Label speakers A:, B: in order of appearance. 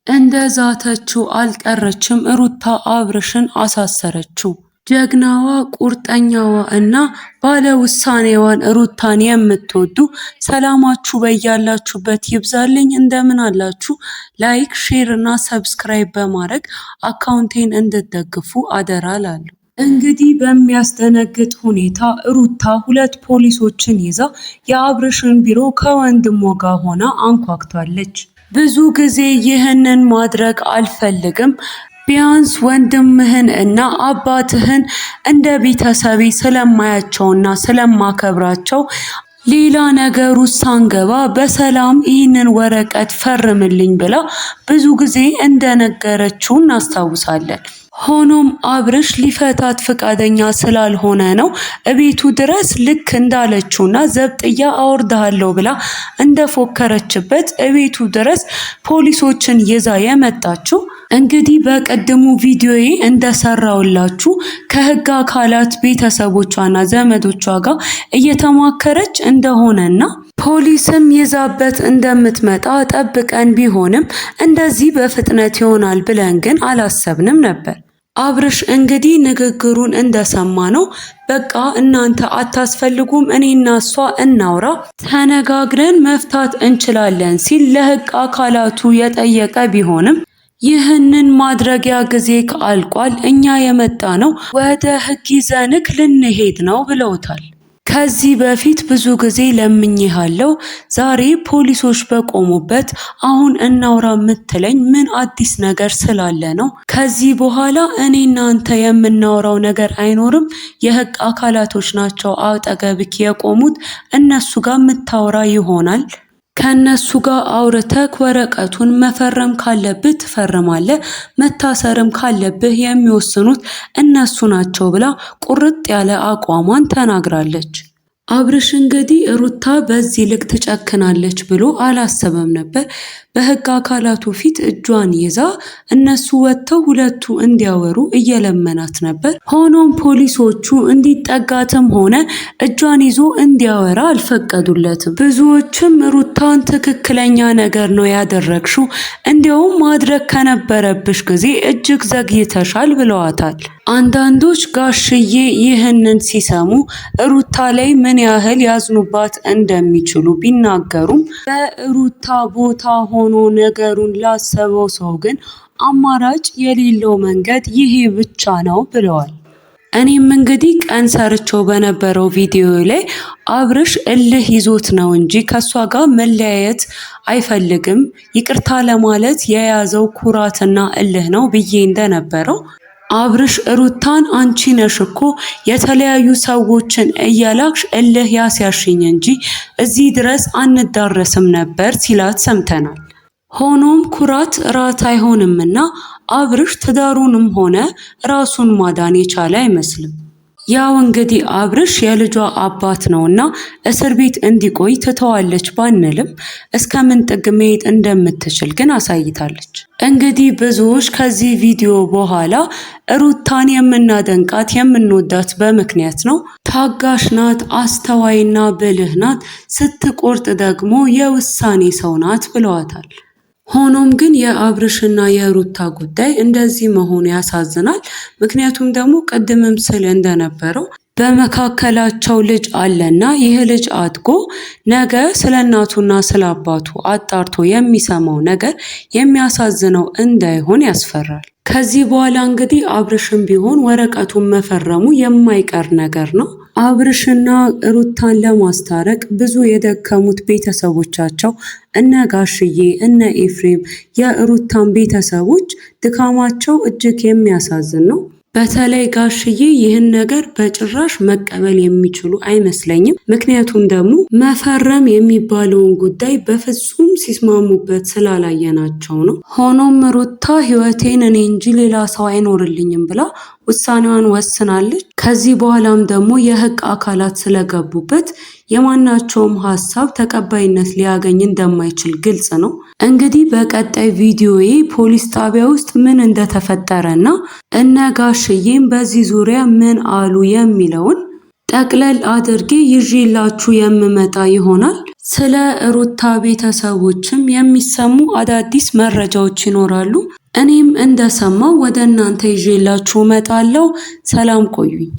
A: እንደዛተችው አልቀረችም። ሩታ አብርሽን አሳሰረችው። ጀግናዋ ቁርጠኛዋ እና ባለ ውሳኔዋን ሩታን የምትወዱ ሰላማችሁ በያላችሁበት ይብዛልኝ። እንደምን አላችሁ? ላይክ፣ ሼር እና ሰብስክራይብ በማድረግ አካውንቴን እንድትደግፉ አደራ ላለሁ። እንግዲህ በሚያስደነግጥ ሁኔታ ሩታ ሁለት ፖሊሶችን ይዛ የአብርሽን ቢሮ ከወንድሟ ጋር ሆና አንኳኩታለች። ብዙ ጊዜ ይህንን ማድረግ አልፈልግም፣ ቢያንስ ወንድምህን እና አባትህን እንደ ቤተሰቤ ስለማያቸውና ስለማከብራቸው ሌላ ነገሩ ሳንገባ በሰላም ይህንን ወረቀት ፈርምልኝ ብላ ብዙ ጊዜ እንደነገረችው እናስታውሳለን። ሆኖም አብርሽ ሊፈታት ፈቃደኛ ስላልሆነ ነው እቤቱ ድረስ ልክ እንዳለችውና ዘብጥያ አወርድሃለሁ ብላ እንደፎከረችበት እቤቱ ድረስ ፖሊሶችን ይዛ የመጣችው። እንግዲህ በቀድሙ ቪዲዮዬ እንደሰራውላችሁ ከህግ አካላት ቤተሰቦቿና ዘመዶቿ ጋር እየተማከረች እንደሆነና ፖሊስም ይዛበት እንደምትመጣ ጠብቀን ቢሆንም እንደዚህ በፍጥነት ይሆናል ብለን ግን አላሰብንም ነበር። አብርሽ እንግዲህ ንግግሩን እንደሰማ ነው በቃ እናንተ አታስፈልጉም፣ እኔና እሷ እናውራ፣ ተነጋግረን መፍታት እንችላለን ሲል ለህግ አካላቱ የጠየቀ ቢሆንም ይህንን ማድረጊያ ጊዜ አልቋል፣ እኛ የመጣ ነው ወደ ህግ ይዘንክ ልንሄድ ነው ብለውታል። ከዚህ በፊት ብዙ ጊዜ ለምኜሃለሁ፣ ዛሬ ፖሊሶች በቆሙበት አሁን እናውራ የምትለኝ ምን አዲስ ነገር ስላለ ነው? ከዚህ በኋላ እኔ እናንተ የምናወራው ነገር አይኖርም። የህግ አካላቶች ናቸው አጠገብክ የቆሙት፣ እነሱ ጋር የምታወራ ይሆናል። ከነሱ ጋር አውርተክ ወረቀቱን መፈረም ካለብህ ትፈርማለህ፣ መታሰርም ካለብህ የሚወስኑት እነሱ ናቸው ብላ ቁርጥ ያለ አቋሟን ተናግራለች። አብርሽ እንግዲህ ሩታ በዚህ ልክ ትጨክናለች ብሎ አላሰበም ነበር። በህግ አካላቱ ፊት እጇን ይዛ እነሱ ወጥተው ሁለቱ እንዲያወሩ እየለመናት ነበር። ሆኖም ፖሊሶቹ እንዲጠጋትም ሆነ እጇን ይዞ እንዲያወራ አልፈቀዱለትም። ብዙዎችም ሩታን ትክክለኛ ነገር ነው ያደረግሽው፣ እንዲያውም ማድረግ ከነበረብሽ ጊዜ እጅግ ዘግይተሻል ብለዋታል። አንዳንዶች ጋሽዬ ይህንን ሲሰሙ ሩታ ላይ ምን ያህል ያዝኑባት እንደሚችሉ ቢናገሩም በሩታ ቦታ ሆኖ ነገሩን ላሰበው ሰው ግን አማራጭ የሌለው መንገድ ይሄ ብቻ ነው ብለዋል። እኔም እንግዲህ ቀን ሰርቸው በነበረው ቪዲዮ ላይ አብርሽ እልህ ይዞት ነው እንጂ ከሷ ጋር መለያየት አይፈልግም፣ ይቅርታ ለማለት የያዘው ኩራትና እልህ ነው ብዬ እንደነበረው አብርሽ ሩታን አንቺ ነሽ እኮ የተለያዩ ሰዎችን እያላክሽ እልህ ያስያሽኝ እንጂ እዚህ ድረስ አንዳረስም ነበር ሲላት ሰምተናል። ሆኖም ኩራት ራት አይሆንምና አብርሽ ትዳሩንም ሆነ ራሱን ማዳን የቻለ አይመስልም። ያው እንግዲህ አብርሽ የልጇ አባት ነውና እስር ቤት እንዲቆይ ትተዋለች ባንልም እስከምን ጥግ መሄድ እንደምትችል ግን አሳይታለች። እንግዲህ ብዙዎች ከዚህ ቪዲዮ በኋላ ሩታን የምናደንቃት የምንወዳት በምክንያት ነው። ታጋሽ ናት፣ አስተዋይና ብልህ ናት፣ ስትቆርጥ ደግሞ የውሳኔ ሰው ናት ብለዋታል። ሆኖም ግን የአብርሽና የሩታ ጉዳይ እንደዚህ መሆኑ ያሳዝናል። ምክንያቱም ደግሞ ቅድምም ስል እንደነበረው በመካከላቸው ልጅ አለና ይህ ልጅ አድጎ ነገ ስለ እናቱና ስለ አባቱ አጣርቶ የሚሰማው ነገር የሚያሳዝነው እንዳይሆን ያስፈራል። ከዚህ በኋላ እንግዲህ አብርሽም ቢሆን ወረቀቱን መፈረሙ የማይቀር ነገር ነው። አብርሽና ሩታን ለማስታረቅ ብዙ የደከሙት ቤተሰቦቻቸው እነ ጋሽዬ እነ ኤፍሬም የሩታን ቤተሰቦች ድካማቸው እጅግ የሚያሳዝን ነው። በተለይ ጋሽዬ ይህን ነገር በጭራሽ መቀበል የሚችሉ አይመስለኝም። ምክንያቱም ደግሞ መፈረም የሚባለውን ጉዳይ በፍጹም ሲስማሙበት ስላላየናቸው ነው። ሆኖም ሩታ ህይወቴን እኔ እንጂ ሌላ ሰው አይኖርልኝም ብላ ውሳኔዋን ወስናለች። ከዚህ በኋላም ደግሞ የህግ አካላት ስለገቡበት የማናቸውም ሀሳብ ተቀባይነት ሊያገኝ እንደማይችል ግልጽ ነው። እንግዲህ በቀጣይ ቪዲዮዬ ፖሊስ ጣቢያ ውስጥ ምን እንደተፈጠረና እነ ጋሽዬም በዚህ ዙሪያ ምን አሉ የሚለውን ጠቅለል አድርጌ ይዤላችሁ የምመጣ ይሆናል። ስለ ሩታ ቤተሰቦችም የሚሰሙ አዳዲስ መረጃዎች ይኖራሉ። እኔም እንደሰማው ወደ እናንተ ይዤላችሁ እመጣለሁ። ሰላም ቆዩኝ።